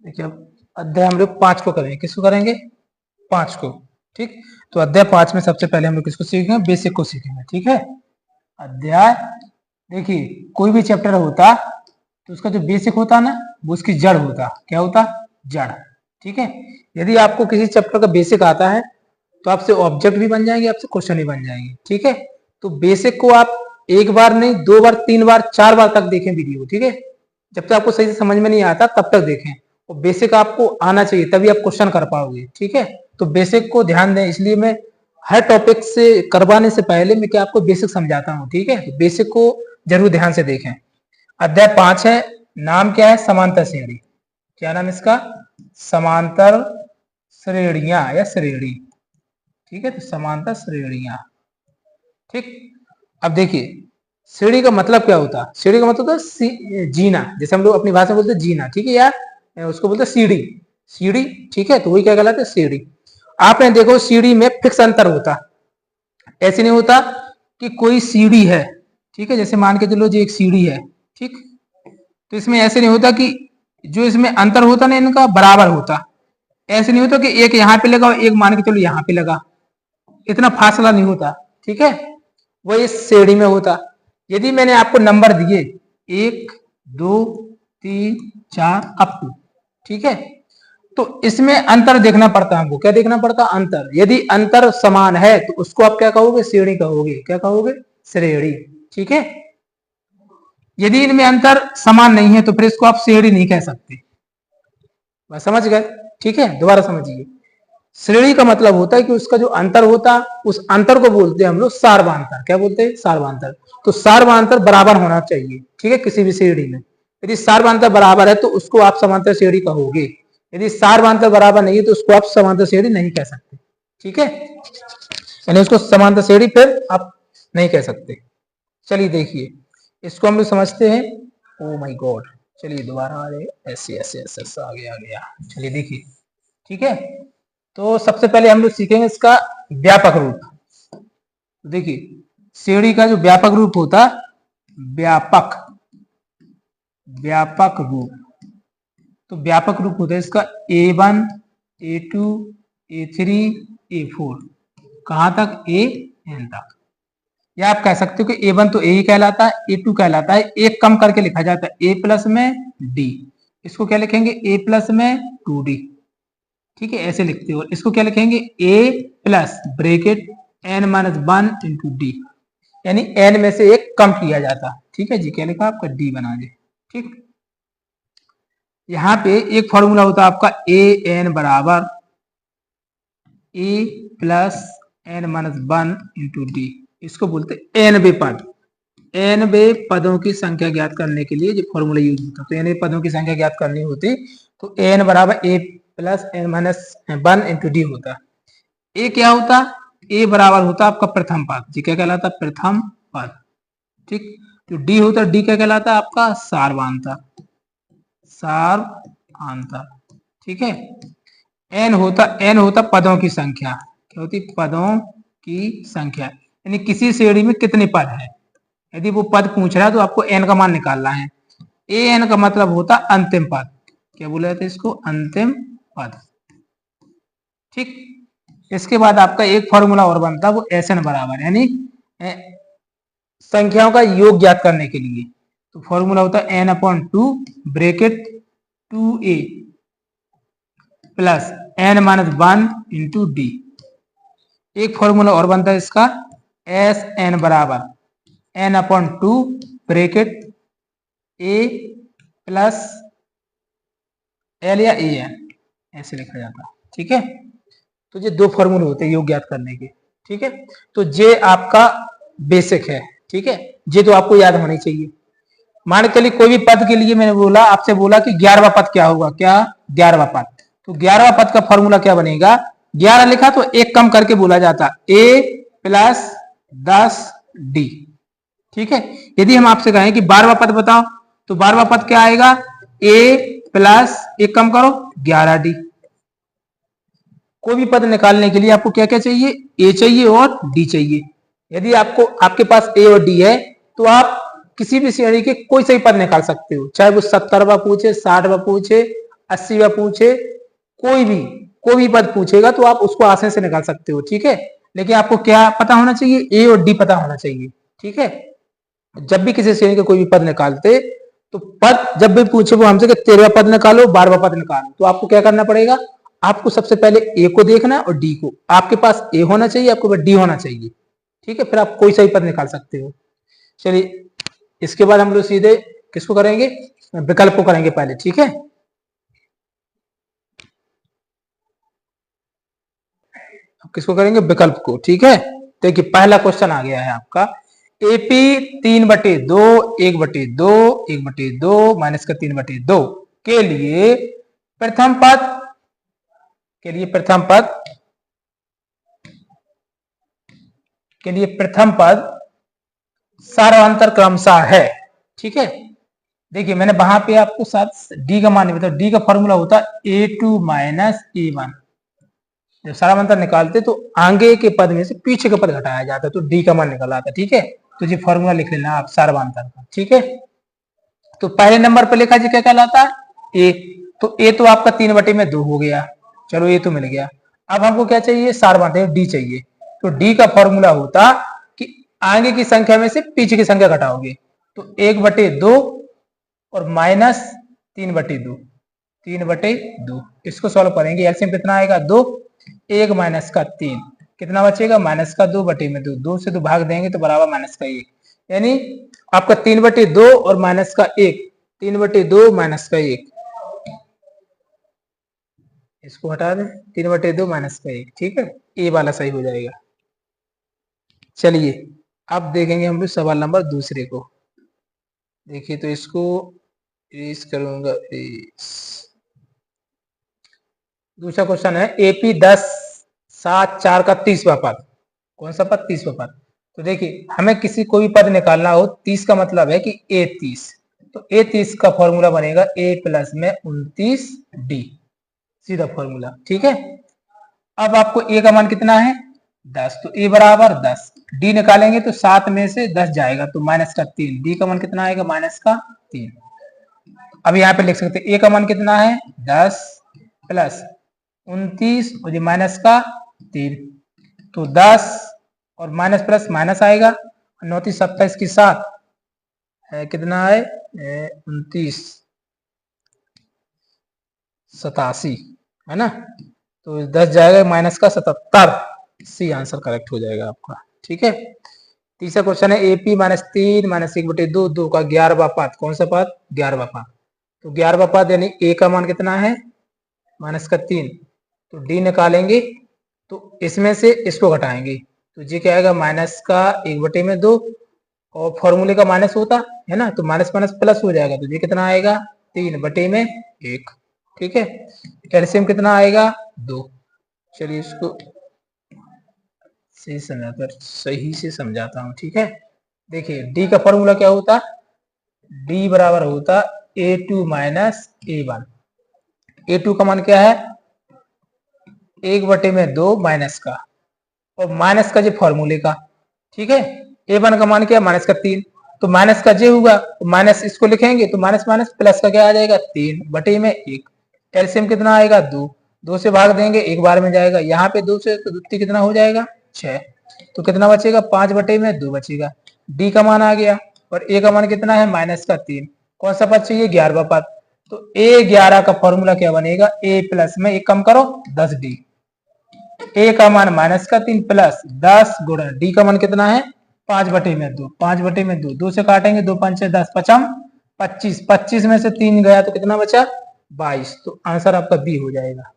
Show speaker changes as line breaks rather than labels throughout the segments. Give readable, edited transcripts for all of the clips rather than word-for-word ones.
देखिए अब अध्याय हम लोग 5 को करेंगे। किसको करेंगे? 5 को। ठीक, तो अध्याय 5 में सबसे पहले हम लोग किसको सीखेंगे? बेसिक को सीखेंगे। ठीक है, अध्याय देखिए कोई भी चैप्टर होता तो उसका जो बेसिक होता ना वो उसकी जड़ होता। क्या होता? जड़। ठीक है, यदि आपको किसी चैप्टर का बेसिक आता है तो आपसे ऑब्जेक्ट भी बन जाएंगे, आपसे क्वेश्चन भी बन जाएंगे। ठीक है, तो बेसिक को आप एक बार नहीं, 2 बार, 3 बार, 4 बार तक देखें वीडियो। ठीक है, जब तक आपको सही से समझ में नहीं आता तब तक देखें, और बेसिक आपको आना चाहिए तभी आप क्वेश्चन कर पाओगे। ठीक है, तो बेसिक को ध्यान दें, इसलिए मैं हर टॉपिक से करवाने से पहले मैं क्या आपको बेसिक समझाता हूँ। ठीक है, तो बेसिक को जरूर ध्यान से देखें। अध्याय 5 है, नाम क्या है? समांतर श्रेणी। क्या नाम इसका? समांतर श्रेणियां या श्रेणी। ठीक है, तो समांतर श्रेणियां। ठीक, अब देखिए श्रेणी का मतलब क्या होता है? श्रेणी का मतलब होता है जीना, जैसे हम लोग अपनी भाषा में बोलते हैं जीना। ठीक है, या उसको बोलते हैं सीढ़ी। सीढ़ी, ठीक है, तो वही क्या कहलाता है? सीढ़ी। आपने देखो सीढ़ी में फिक्स अंतर होता, ऐसे नहीं होता कि कोई सीढ़ी है। ठीक है, जैसे मान के चलो जी एक सीढ़ी है। ठीक, तो इसमें ऐसे नहीं होता कि जो इसमें अंतर होता ना इनका बराबर होता। ऐसे नहीं होता कि एक यहाँ पे लगा और एक मान के चलो यहाँ पे लगा, इतना फासला नहीं होता। ठीक है, वो इस श्रेणी में होता। यदि मैंने आपको नंबर दिए 1 2 3 4 अप टू, ठीक है, तो इसमें अंतर देखना पड़ता है हमको। क्या देखना पड़ता? अंतर। यदि अंतर समान है तो उसको आप क्या कहोगे? श्रेणी कहोगे। क्या कहोगे? श्रेणी। ठीक है, यदि इनमें अंतर समान नहीं है तो फिर इसको आप श्रेणी नहीं कह सकते। बस समझ गए? ठीक है, दोबारा समझिए। श्रेणी का मतलब होता है कि उसका जो अंतर होता उस अंतर को बोलते हैं हम लोग सार्वंतर। क्या बोलते हैं? सार्वंतर। तो सार्वंतर बराबर होना चाहिए। ठीक है, किसी भी श्रेणी में यदि सार्वंतर बराबर है तो उसको आप समांतर श्रेणी कहोगे। यदि सार्वंतर बराबर नहीं है तो उसको आप समांतर श्रेणी नहीं कह सकते। ठीक है, यानी उसको समांतर श्रेणी फिर आप नहीं कह सकते। चलिए देखिए इसको हम लोग समझते हैं। ओ माय गॉड, चलिए दोबारा आ रहे ऐसे ऐसे ऐसे ऐसे आ गया। चलिए देखिए, ठीक है, तो सबसे पहले हम लोग सीखेंगे इसका व्यापक रूप। देखिए श्रेणी का जो व्यापक रूप होता, व्यापक व्यापक रूप, तो व्यापक रूप होता है इसका A1 A2 A3 A4, कहां तक? AN तक। या आप कह सकते हो कि A1 तो A ही कहलाता है, A2 कहलाता है, एक कम करके लिखा जाता है A प्लस में D। इसको क्या लिखेंगे? A प्लस में 2D। ठीक है, ऐसे लिखते हो। इसको क्या लिखेंगे? A plus bracket N minus 1 into D, यानी N में से एक कम किया जाता। ठीक है जी, क्या लिखा आपका? D बना दे। ठीक, यहाँ पे एक फॉर्मूला होता है आपका AN बराबर A plus N minus 1 into D। इसको बोलते हैं nवे पद। nवे पदों की संख्या ज्ञात करने के लिए जो फॉर्मूला यूज होता है, तो nवे पदों की संख्या ज्ञात करनी होती तो n बराबर a plus n minus 1 into D होता। a क्या होता? a बराबर होता आपका प्रथम पद, जी क्या कहलाता? प्रथम पद। ठीक, तो d होता, d क्या कहलाता? आपका सार्वंतर। सार्वंतर। ठीक है, n होता पदों की संख्या। क्या होती? पदों की संख्या, यानी किसी श्रेणी में कितने पद हैं। यदि वो पद पूछ रहा है तो आपको n का मान निकालना है। an का मतलब होता अंतिम पद। क्या बोला जाता है इसको? अंतिम पद। ठीक, इसके बाद आपका एक फॉर्मूला और बनता है वो Sn बराबर, यानी संख्याओं का योग ज्ञात करने के लिए। तो फॉर्मूला होता है n/2 bracket 2a plus n minus 1 into D. एक फॉर्मूला और बनता है इसका Sn बराबर n/2 bracket a plus l या an, ऐसे लिखा जाता है। ठीक है, तो ये दो फॉर्मूले होते हैं योग ज्ञात करने के। ठीक है, तो ये आपका बेसिक है। ठीक है, ये तो आपको याद होनी चाहिए। मान के चलिए कोई भी पद के लिए मैंने बोला, आपसे बोला कि 11वां पद क्या होगा? क्या? 11वां पद। तो 11वां पद का फॉर्मूला क्या बनेगा? 11 लिखा तो एक कम करके बोला जाता a प्लस 10d। ठीक है, यदि हम आपसे कहें कि 12वां पद बताओ, तो 12वां पद क्या आएगा? a प्लस एक कम करो 11d। कोई भी पद निकालने के लिए आपको क्या क्या चाहिए? a चाहिए और d चाहिए। यदि आपको आपके पास a और d है तो आप किसी भी श्रेणी के कोई सही पद निकाल सकते हो, चाहे वो 70वां पूछे, 60वां पूछे, 80 में पूछे, कोई भी पद पूछेगा तो आप उसको आसानी से निकाल सकते हो, ठीक है। लेकिन आपको क्या पता होना चाहिए, ए और डी पता होना चाहिए, ठीक है। जब भी किसी श्रेणी के कोई भी पद निकालते तो पद जब भी पूछे वो हमसे कि 13वां पद निकालो, 12वां पद निकालो, तो आपको क्या करना पड़ेगा, आपको सबसे पहले ए को देखना और डी को। आपके पास ए होना चाहिए, आपके पास डी होना चाहिए, ठीक है, फिर आप कोई सही पद निकाल सकते हो। चलिए इसके बाद हम लोग सीधे किसको करेंगे, विकल्प को करेंगे पहले, ठीक है। किसको करेंगे, विकल्प को, ठीक है। देखिए पहला क्वेश्चन आ गया है आपका, एपी 3/2 1/2 1/2 माइनस का 3/2 के लिए प्रथम पद सारांतर क्रमशः है, ठीक है। देखिए मैंने वहां पे आपको साथ डी का मान बताया, डी का फॉर्मूला होता है A2 माइनस A1। जब सारांतर निकालते तो आगे के पद में से पीछे का पद घटाया जाता है, तो डी का मान निकल आता है, ठीक है। तो ये फॉर्मूला लिख लेना आप सारांतर का, ठीक है। तो पहले नंबर पर लिखा जी क्या कहलाता है, ए। तो ए तो आपका 3/2 हो गया, चलो ए तो मिल गया। अब हमको क्या चाहिए, सारांतर डी चाहिए। तो डी का फॉर्मूला होता कि आगे की संख्या में से पीछे की संख्या घटाओगे, तो 1/2 और माइनस 3/2, 3/2। इसको सॉल्व करेंगे, एलसीएम कितना आएगा 2, 1 माइनस का 3 कितना बचेगा, माइनस का 2/2, 2 से 2 भाग देंगे तो बराबर माइनस का 1, यानी आपका 3/2 और माइनस का 1, 3/2 माइनस का 1, इसको हटा दें, 3/2 माइनस का 1, ठीक है। ए वाला सही हो जाएगा। चलिए अब देखेंगे हम लोग सवाल नंबर दूसरे को। देखिए तो इसको इरेज करूंगा, दूसरा क्वेश्चन है एपी 10 7 4 का 30वां पद, कौन सा पद, 30वां पद। तो देखिए हमें किसी कोई पद निकालना हो, 30 का मतलब है कि ए 30, तो ए 30 का फॉर्मूला बनेगा ए प्लस में 29 डी, सीधा फॉर्मूला, ठीक है। अब आपको ए का मान कितना है 10, तो ए बराबर 10, डी निकालेंगे तो 7 में से 10 जाएगा तो माइनस का 3, डी का मान कितना आएगा माइनस का 3। अब यहाँ पे लिख सकते हैं ए का मान कितना है 10 प्लस 29 और ये माइनस का 3, तो 10 और माइनस प्लस माइनस आएगा, 9 27 के साथ है कितना है 29 87, है ना। तो 10 जाएगा माइनस का 77, सी आंसर करेक्ट हो जाएगा आपका, ठीक है। तीसरा क्वेश्चन है एपी माइनस 3 माइनस 1/2 2 का 11वां पद, कौन सा पद, 11वां पद। तो 11वां पद यानी ए का मान कितना है माइनस का 3, तो डी निकालेंगे तो इसमें से इसको घटाएंगे, तो ये क्या आएगा माइनस का 1/2 और फॉर्मूले का माइनस होता है ना, तो माइनस माइनस प्लस हो जाएगा, तो ये कितना आएगा 3/1, ठीक है। कैल्शियम कितना आएगा 2। चलिए इसको सही से समझाता हूँ, ठीक है। देखिए डी का फॉर्मूला क्या होता, डी बराबर होता A2 माइनस A1। A2 का मान क्या है 1/2 माइनस का, और माइनस का जो फॉर्मूले का, ठीक है। A1 का मान क्या माइनस का 3, तो माइनस का जे होगा तो माइनस इसको लिखेंगे तो माइनस माइनस प्लस का क्या आ जाएगा 3/1। कैल्शियम कितना आएगा 2, 2 से भाग देंगे एक बार में जाएगा, यहाँ पे 2 से तो कितना हो जाएगा 6, तो कितना बचेगा 5/2 बचेगा। डी का मान आ गया और ए का मान कितना है माइनस का 3, कौन सा पद चाहिए 11वां पद, तो A11 का फॉर्मूला क्या बनेगा ए प्लस में एक कम करो 10D, ए का मान माइनस का 3 प्लस 10 गुणा डी का मान कितना है 5/2, 5/2, 2 से काटेंगे 2 5 10 पचम 25, 25 में से 3 गया तो कितना बचा 22, तो आंसर आपका बी हो जाएगा।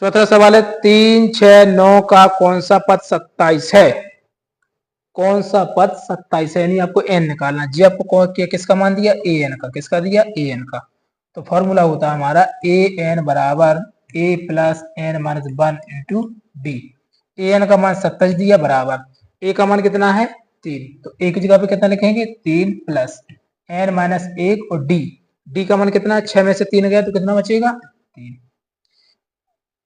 चौथा सवाल है 3 6 9 का कौन सा पद 27 है, कौन सा पद 27 है, यानी आपको एन निकालना। जी आपको किसका मान दिया ए एन का, किसका दिया ए एन का, तो फॉर्मूला होता है हमारा ए एन बराबर a plus n minus 1 into d. A n का मान 27 दिया बराबर ए का मान कितना है 3, तो ए की जगह पे कितना लिखेंगे 3 प्लस एन माइनस 1 और डी, डी का मान कितना है 6 में से 3 गया तो कितना बचेगा 3।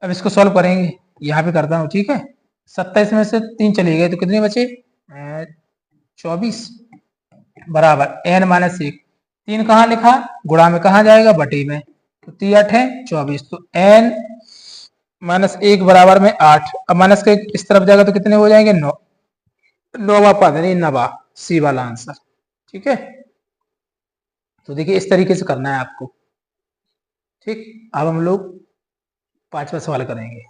अब इसको सॉल्व करेंगे, यहाँ पे करता हूँ, ठीक है। 27 में से 3 चले गए तो कितने बचे 24 बराबर एन माइनस 1, 3 कहाँ लिखा, गुणा में कहाँ जाएगा, बटे में, तो 3 8 है 24, तो n माइनस 1 बराबर में 8। अब माइनस के इस तरफ जाएगा तो कितने हो जाएंगे, 9, 9वां पद यानी नवा, सी वाला आंसर। ठीक है, तो देखिए इस तरीके से करना है आपको। ठीक, अब हम लोग 5वां सवाल करेंगे।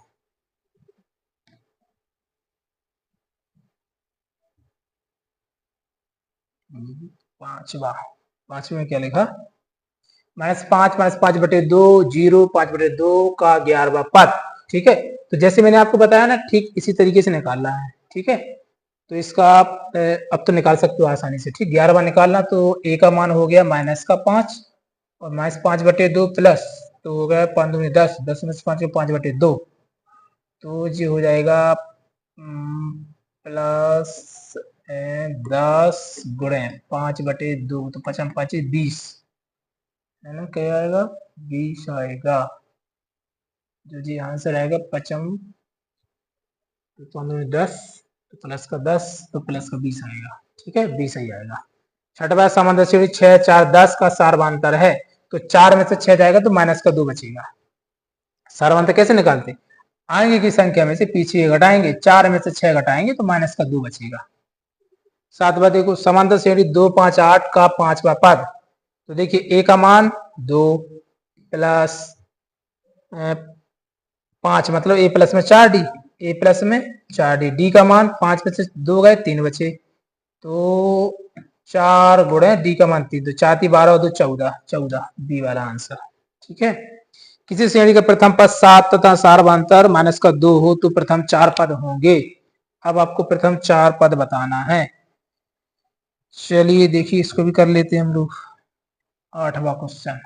पांचवा में क्या लिखा, -5 बटे 2 0 5/2 का 11वां पद। ठीक है, तो जैसे मैंने आपको बताया ना, ठीक इसी तरीके से निकालना है। ठीक है, तो इसका आप अब तो निकाल सकते हो आसानी से। ठीक, 11वां निकालना, तो a का मान हो गया -5 और -5/2 प्लस, तो हो गया 5 दूनी 10, 10 में से 5 5/2, तो ये हो जाएगा प्लस 10 गुणे 5/2, तो 5 5 20 है ना, क्या आएगा, 20 आएगा, जो जी आंसर आएगा 55, तो 10, तो प्लस का 10, तो प्लस का 20 आएगा। ठीक है, 20 ही आएगा। छठवां समांतर श्रेणी 6 4 10 का सारवांतर है, तो 4 में से 6 जाएगा तो माइनस का 2 बचेगा। सारवांतर कैसे निकालते, आगे की संख्या में से पीछे घटाएंगे, 4 में से 6 घटाएंगे तो माइनस का 2 बचेगा। सातवां देखो, समांतर श्रेणी 2 5 8 का 5वां पद, तो देखिए a का मान 2 प्लस 5, मतलब a प्लस में 4d, a प्लस में 4d, d का मान 5 में से 2 गए 3 बचे, तो 4 गुणे d का मान 3, तो 4 3 12 2 14, 14 बी वाला आंसर। ठीक है, किसी श्रेणी का प्रथम पद 7 तथा सारवांतर माइनस का 2 हो तो प्रथम 4 पद होंगे। अब आपको प्रथम 4 पद बताना है। चलिए देखिए इसको भी कर लेते हैं हम लोग। 8वां क्वेश्चन,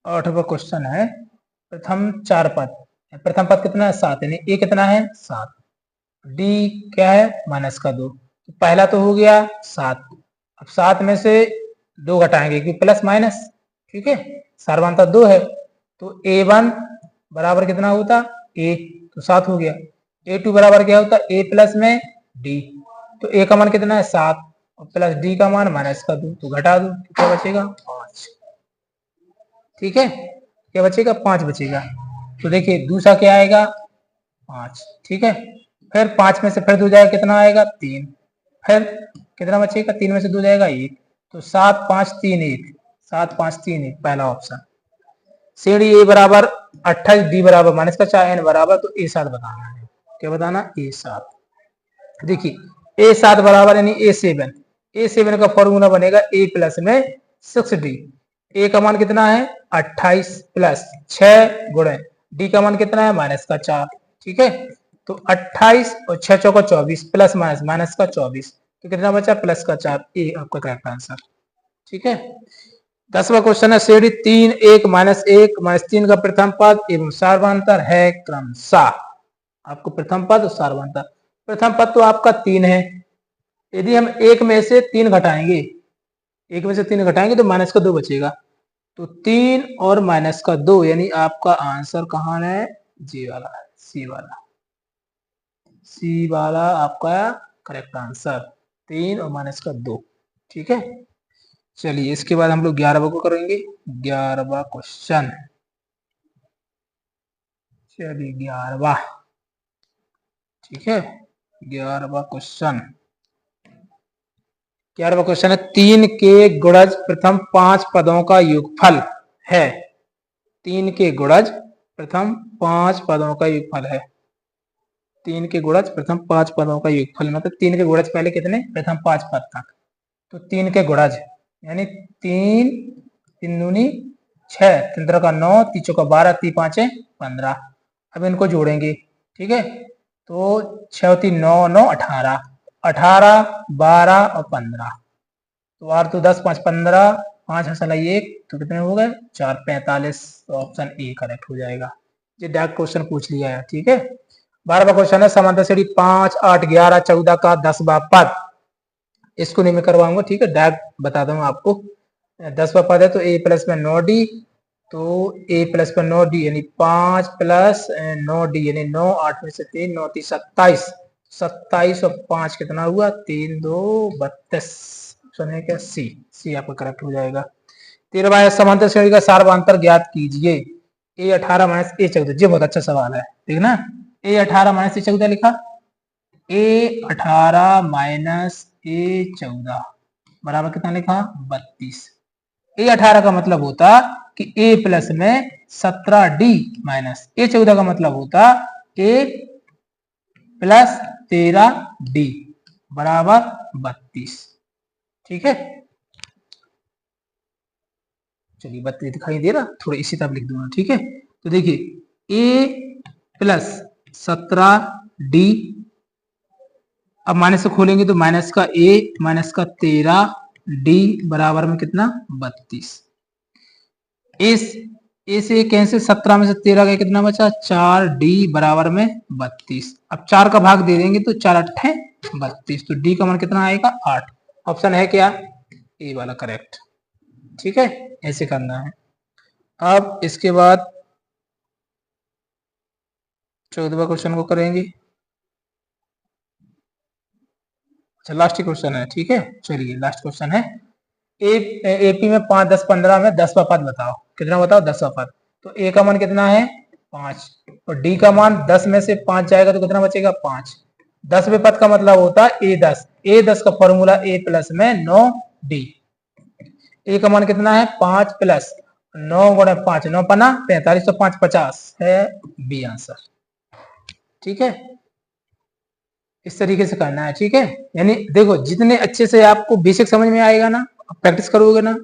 8वां क्वेश्चन है, प्रथम 4 पद, प्रथम पद कितना है 7, यानी a कितना है 7, d क्या है माइनस का 2, तो पहला तो हो गया 7, अब 7 में से 2 घटाएंगे क्योंकि प्लस माइनस। ठीक है, सारवांतर 2 है, तो a1 बराबर कितना होता a, तो 7 हो गया। a2 बराबर क्या होता a प्लस में d, तो a का मान कितना है 7 और प्लस d का मान माइनस का 2, तो घटा दो, तो क्या बचेगा 5। ठीक है, क्या बचेगा 5 बचेगा, तो देखिए दूसरा क्या आएगा 5। ठीक है, फिर 5 में से फिर 2 जाएगा कितना आएगा 3, फिर कितना बचेगा 3 में से 2 जाएगा 1, तो 7 5 3 1, 7 5 3 1 पहला ऑप्शन। श्रेणी a बराबर 28 d बराबर माइनस का 4 n बराबर, तो a7 बताना है। क्या बताना, a7। देखिए a7 बराबर यानी a7, a7 का फॉर्मूला बनेगा a प्लस में 6d, a का मान कितना है 28 प्लस 6 गुणे d का मान कितना है माइनस का 4। ठीक है, तो 28 और 6 चौका 24 प्लस माइनस माइनस का 24, तो कितना बचा प्लस का 4, ए आपका करेक्ट आंसर। ठीक है, 10वां क्वेश्चन है, श्रेणी 3 1 -3 का प्रथम पद एवं सारवांतर है क्रमशः। आपको प्रथम पद और सारवांतर, प्रथम पद तो आपका 3 है, यदि हम 1 में से 3 घटाएंगे, 1 में से 3 घटाएंगे तो माइनस का 2 बचेगा, तो 3 और माइनस का 2, यानी आपका आंसर कहाँ है, जी वाला है, सी वाला, सी वाला आपका करेक्ट आंसर, 3 और माइनस का 2। ठीक है, चलिए इसके बाद हम लोग 11वां को करेंगे। 11वां क्वेश्चन, चलिए 11वां, ठीक है 11वां क्वेश्चन, 11वां क्वेश्चन है, 3 के गुणज प्रथम 5 पदों का योगफल है। 3 के गुणज प्रथम 5 पदों का योगफल है। 3 के गुणज प्रथम 5 पदों का योगफल, मतलब 3 के गुणज पहले कितने, प्रथम 5 पद तक, तो 3 के गुणज यानी 3 3 दूनी 6, 3 का 9, 3 चौका 12, 3 5 15। अब इनको जोड़ेंगे। ठीक है, तो 6 3 9 9 18, 18 12 और 15, तो 8 तो 10 5 15, 5 हंसला 1, तो कितने हो गए 4 45, तो ऑप्शन ए करेक्ट हो जाएगा। ये डायरेक्ट क्वेश्चन पूछ लिया है। ठीक है, 12वां क्वेश्चन है, समांतर श्रेणी 5 8 11 14 का 10वां पद, इसको नहीं मैं करवाऊंगा। ठीक है, डायरेक्ट बता दूंगा आपको। 10वां पद है, तो a प्लस में 9d, तो a प्लस में 9d यानी 5 प्लस 9d यानी 9, 8 में से 3 9 3 27, 27 और 5 कितना हुआ, 3 2 32। ऑप्शन है क्या, सी। सी आपका करेक्ट हो जाएगा। 13वां समांतर श्रेणी का सार्वधातुक ज्ञात कीजिए। A18 माइनस A14, ये बहुत अच्छा सवाल है, ठीक ना। A18 माइनस A14 लिखा, A18 माइनस A14 बराबर कितना लिखा, 32। A18 का मतलब होता कि A प्लस में 17D माइनस A14 का मतलब होता A प्लस 13D बराबर 32। ठीक है, चलिए 32 दिखाई दे रहा, थोड़ा इसी तरह लिख दूंगा, ठीक है। तो देखिए A प्लस 17D, अब माइनस से खोलेंगे तो माइनस का A माइनस का 13D बराबर में कितना, 32। इस ए कैंसिल, 17 में से 13 का कितना बचा, 4D बराबर में 32। अब 4 का भाग दे देंगे तो 4 अट्ठे 32, तो D का मान कितना आएगा, 8। ऑप्शन है क्या, ए वाला करेक्ट। ठीक है, ऐसे करना है। अब इसके बाद 14वां क्वेश्चन को करेंगे। अच्छा लास्ट क्वेश्चन है, ठीक है। चलिए लास्ट क्वेश्चन है, एपी में 5 10 15 में 10वां पद बताओ, कितना बताओ, 10वां पद। तो ए का मान कितना है, 5, और डी का मान 10 में से 5 जाएगा तो कितना बचेगा, 5। 10वें पद का मतलब होता है ए10 का फॉर्मूला ए प्लस में 9D। ए का मान कितना है, 5 प्लस 9 गुणे 5, 9 पना 45, तो 5 50 है बी आंसर। ठीक है, इस तरीके से करना है, ठीक है। यानी देखो जितने अच्छे से आपको बेसिक समझ में आएगा ना, प्रैक्टिस करोगे ना,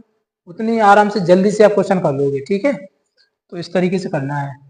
उतनी आराम से जल्दी से आप क्वेश्चन कर लोगे, ठीक है। तो इस तरीके से करना है।